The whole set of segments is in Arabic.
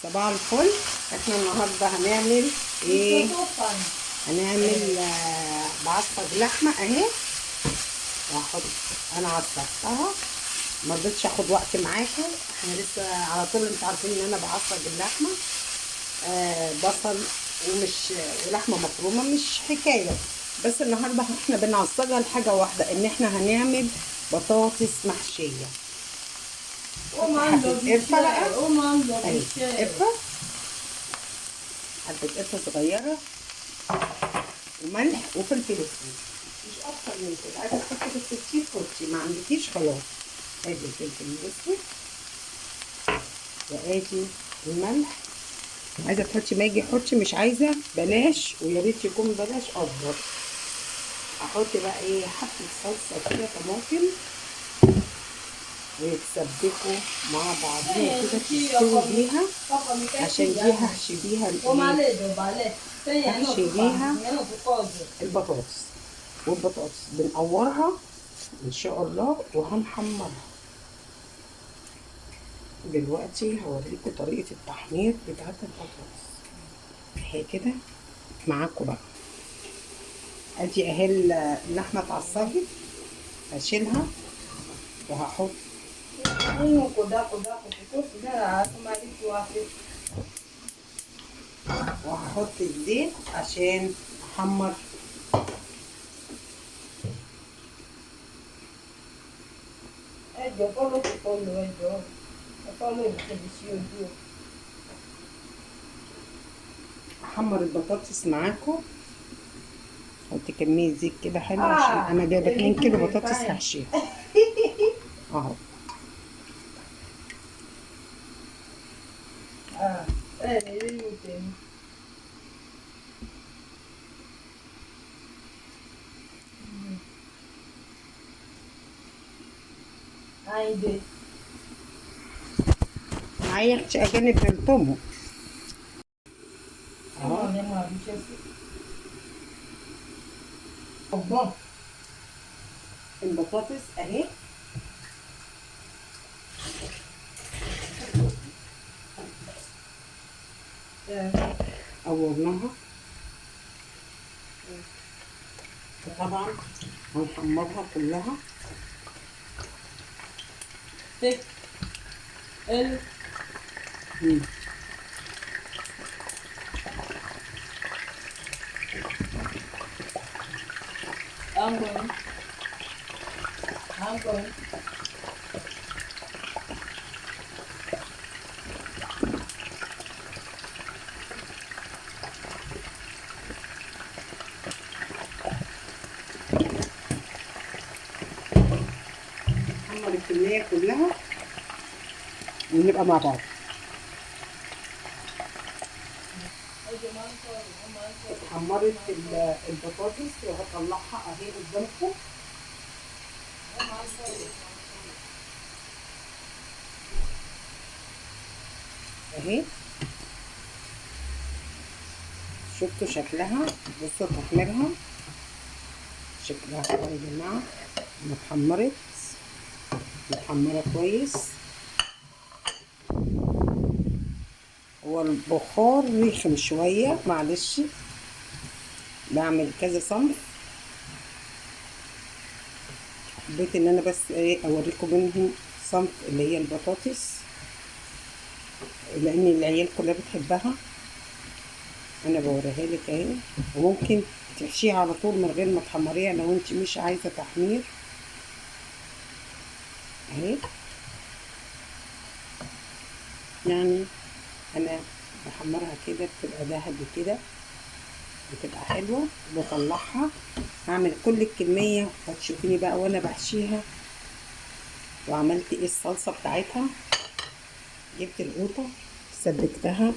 صباح الفل. احنا النهارده هنعمل ايه؟ هنعمل بعصج لحمه اهي، وهحط انا عصجتها. ما رضيتش اخد وقت معاكم، احنا لسه على طول انتوا عارفين ان انا بعصج اللحمه. بصل ولحمه مفرومه مش حكايه، بس النهارده احنا بنعصجها لحاجه واحده، ان احنا هنعمل بطاطس محشيه. حبة قرفة بقى اهي، قرفة، حبة قرفة صغيرة وملح وفلفل اسود، مش أكتر من كده. عايزة تحطي في التتشير حطي، ما عندكيش خلاص. ادي الفلفل الاسود وادي الملح. عايزة تحطي ماجي حطي، مش عايزة بلاش، ويا ريت يكون بلاش أكبر. هحط بقى ايه، حبة صلصة كده طماطم ويتسبكوا مع بعضين كده، تستوي بيها، عشان دي هحشي بيها هحشي بيها البطاطس. والبطاطس بنقورها ان شاء الله وهنحمرها. دلوقتي هوريكم طريقة التحمير بتاعت البطاطس اهي كده معاكم بقى. ادي اهي اللحمة اتعصجت، هشيلها وهحط الزيت عشان احمر احمر البطاطس معاكم. حطي كمية زيت كده حلو، عشان انا جايبة 2 كيلو بطاطس هحشيها اهو. معايا اختي اجانب بيلطموا اهو. البطاطس اهي قورناها، وطبعا هنحمرها كلها. I'm going. نحمر الكمية كلها ونبقى مع بعض. اتحمرت البطاطس وهطلعها اهي قدامكم اهي. شفتوا شكلها؟ بصوا تحميرها شكلها يا جماعه، اتحمرت، متحمره كويس. هو البخار رخم شويه، معلش بعمل كذا صنف، حبيت ان انا بس ايه اوريكم منهم صنف اللي هي البطاطس، لان العيال كلها بتحبها. انا بوريها لك اهي، وممكن تحشيها على طول من غير ما تحمريها لو انت مش عايزه تحمير اهي. يعني انا بحمرها كده بتبقى ذهبي كده، بتبقى حلوه. بطلعها هعمل كل الكميه وهتشوفيني بقى وانا بحشيها وعملت ايه الصلصه بتاعتها. جبت القوطه سبكتها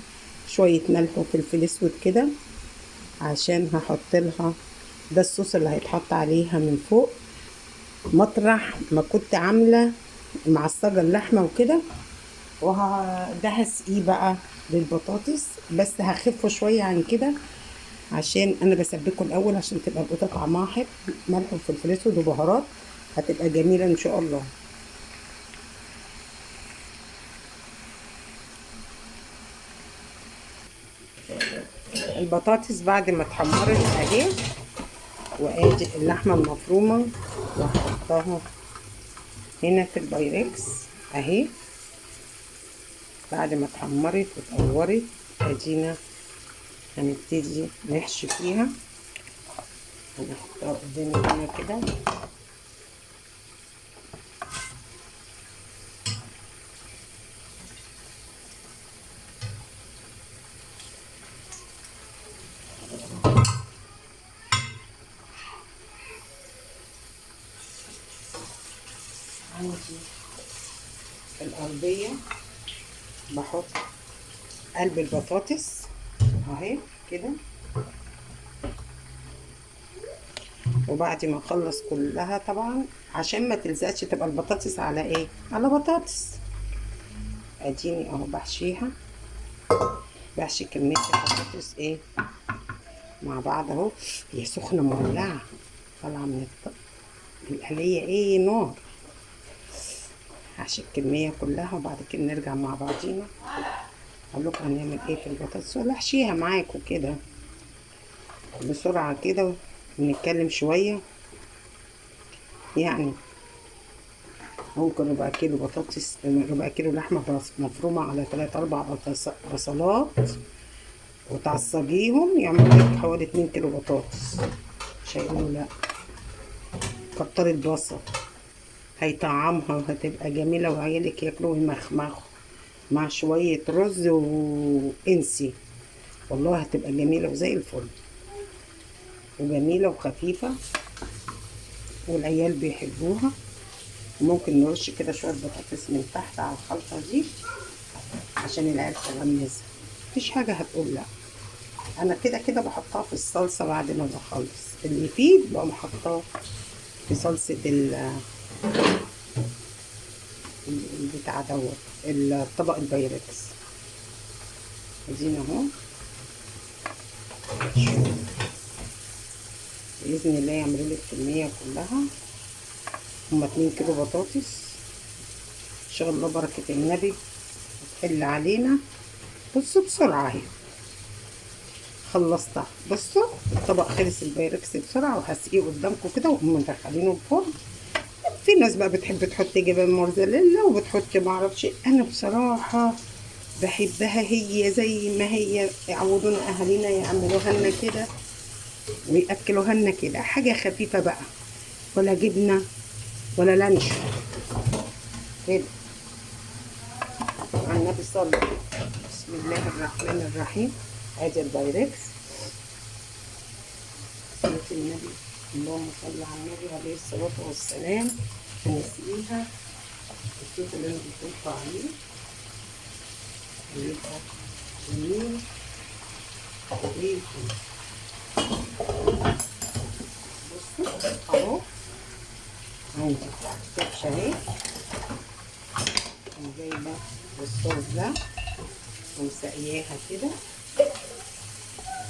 شويه ملح وفلفل اسود كده، عشان هحط لها ده الصوص اللي هيتحط عليها من فوق، مطرح ما كنت عامله معصجه اللحمه وكده. وده هسقيه بقى للبطاطس، بس هخفه شويه عن كده عشان انا بسبكه الاول عشان تبقى القوطه طعمها حلو، ملح وفلفل اسود وبهارات، هتبقى جميله ان شاء الله. البطاطس بعد ما اتحمرت اهي، وادي اللحمه المفرومه وهحطها هنا في البايركس اهي. بعد ما اتحمرت واتقورت ادينا هنبتدي نحشي فيها. هنحطها قدامي هنا كده. عندي الأرضية بحط قلب البطاطس اهي كده. وبعد ما اخلص كلها طبعا عشان ما تلزقش تبقى البطاطس على ايه، على بطاطس، اديني اهو بحشيها. بحشي كمية البطاطس ايه مع بعض اهو. هي سخنة مولعة طالعة من القلية ايه نار. هحشي الكمية كلها وبعد كده نرجع مع بعضينا اقول لكم هنعمل ايه في البطاطس، ولا احشيها معاكم كده بسرعة كده ونتكلم شوية. يعني ممكن ربع كيلو بطاطس، ربع كيلو لحمة مفرومة على 3-4 بصلات وتعصجيهم يعملوا لك حوالي 2 كيلو بطاطس. مش هيقولوا لا. كتري البصل هيطعمها وهتبقى جميلة، وعيالك ياكلوا ويمخمخوا مع شوية رز وانسي، والله هتبقى جميلة وزي الفل وجميلة وخفيفة والعيال بيحبوها. وممكن نرش كده شوية بطاطس من تحت على الخلطة دي عشان العيال تغمزها، مفيش حاجة هتقول لا. انا كده كده بحطها في الصلصة بعد ما بخلص، اللي يفيد بقوم حطاه في صلصة البتاع دوت الطبق البايركس. ادينا اهو باذن الله يعملوا لي الكميه كلها. هما 2 كيلو بطاطس ان شاء الله بركه النبي تحل علينا. بصوا بسرعه اهي خلصتها. بصوا الطبق خلص البايركس بسرعه وهسقيه قدامكم كده وهم مدخلينه الفرن. في ناس بقى بتحب تحط جبن موزاريلا وبتحط معرفش، انا بصراحه بحبها هي زي ما هي. يعودونا اهالينا يعملوها لنا كده وياكلوها لنا كده، حاجه خفيفه بقى، ولا جبنه ولا لانش كده. على النبي صلى. بسم الله الرحمن الرحيم. ادي البايركس صلاه النبي، اللهم صل على النبي عليه الصلاه والسلام. هنسقيها الصوت اللي انا بحطه عليه ويبقى جميل زي الفل. بصوا اهو عندي كبشه اهي، انا جايبه الصوص ده ومسقياها كده،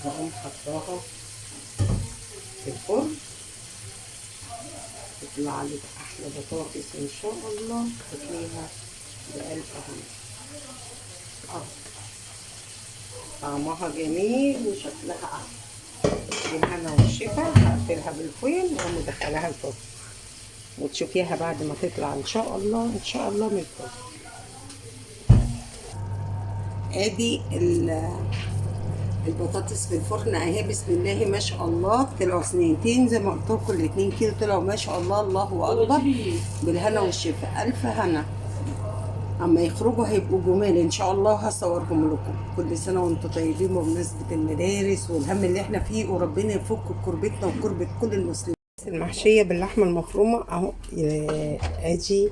واقوم حطاها في الفرن تطلع لك احلى بطاطس ان شاء الله تاكليها بقلب اهو. طعمها جميل وشكلها احلى. بالهنا والشفا. هقفلها بالفويل واقوم مدخلاها الفرن وتشوفيها بعد ما تطلع ان شاء الله ان شاء الله من الفرن. ادي البطاطس في الفرن اهي. بسم الله ما شاء الله طلعوا سنينتين زي ما قلت لكم، الاتنين كيلو طلعوا ما شاء الله. الله اكبر. بالهنا والشفا، الف هنا. اما يخرجوا هيبقوا جمال ان شاء الله. هصورهم لكم. كل سنه وانتم طيبين بمناسبه المدارس والهم اللي احنا فيه، وربنا يفك كربتنا وكربة كل المسلمين. المحشيه باللحمه المفرومه اهو ادي.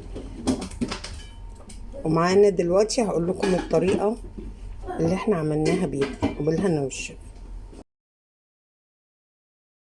ومعانا دلوقتي هقول لكم الطريقه اللي احنا عملناها بيها وبالهنا والشفا.